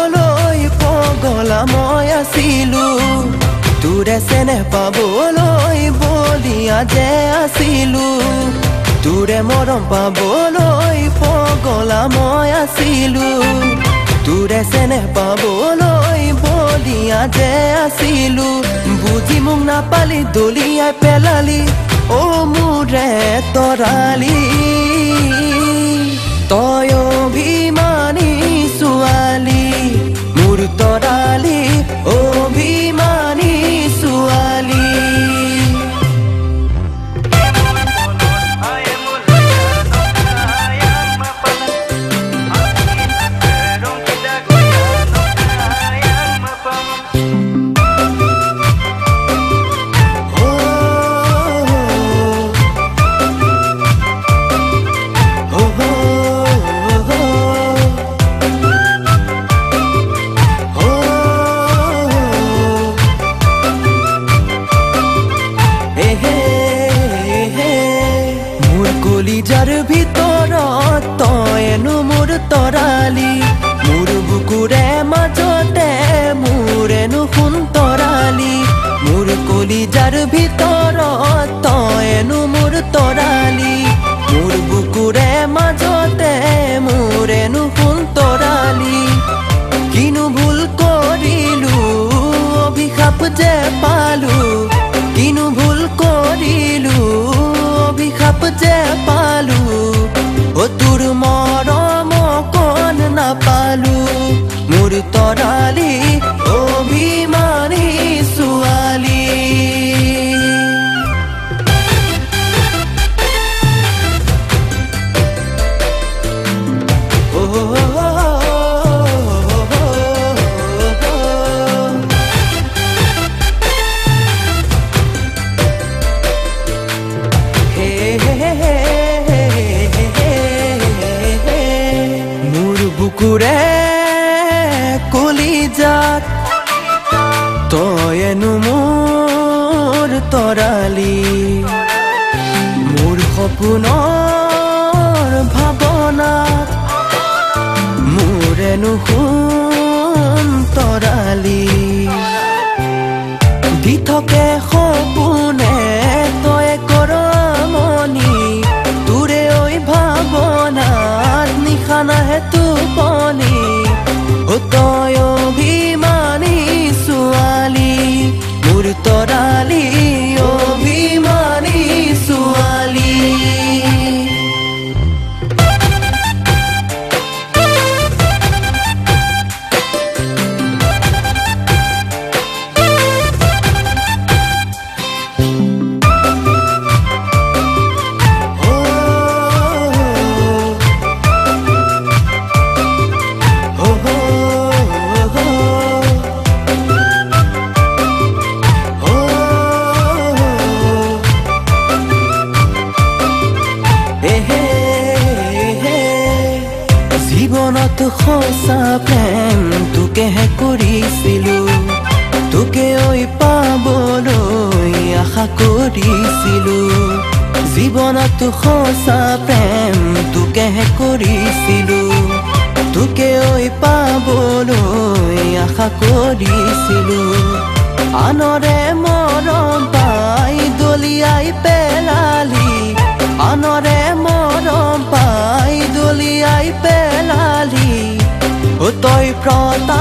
পাবলৈ পগলা মই আছিলো তোৰে চেনে পাবলৈ বলিয়া যে আছিলো তোৰে মৰম পাবলৈ পগলা মই আছিলো তোৰে চেনে পাবলৈ বলিয়া যে আছিলো বুজি মোক নাপালি দলিয়াই পেলালি অ মোৰে তৰালি তই অভিমানী ছোৱালী মোৰ তৰালি অভিমানী ছোৱালী যাৰ ভিতৰত তইনো মোৰ তৰালি মোৰ বুকুৰে মাজতে মোৰেনো সোণ তৰালি মোৰ কলিজাৰ ভিতৰত তইনো মোৰ তৰালি মোৰ বুকুৰে মাজতে মোৰেনো সোণ তৰালি কিনো ভুল কৰিলো অভিশাপ যে পালো কিনো ভুল কৰিলো অভিশাপ যে পালো ও তোৰ মৰম কোন নাপালো মোৰ তৰালি অভিমানী ছোৱালী বুকুৰে কলিজাত তইনো মোৰ তৰালি মোৰ সপোনৰ ভাৱনাত মোৰেনো সোণ তৰালি দি থাকে সপোনে তই কৰ আমনি তোৰে ঐ ভাৱনাত নিশা নাহে টোপনি ও তই অভিমানী ছোৱালী মোৰ তৰালি অভিমানী ছোৱালী জীৱনত সঁচা প্ৰেম তোকেহে কৰিছিলো তোকে ঐ পাবলৈ আশা কৰিছিলো জীৱনত সঁচা প্ৰেম তোকেহে কৰিছিলো তোকে ঐ পাবলৈ আশা কৰিছিলো আনৰে মৰম পাই দলিয়াই পেলালি আনৰে মৰম পাই দলিয়াই পেলালি ও তই প্ৰতা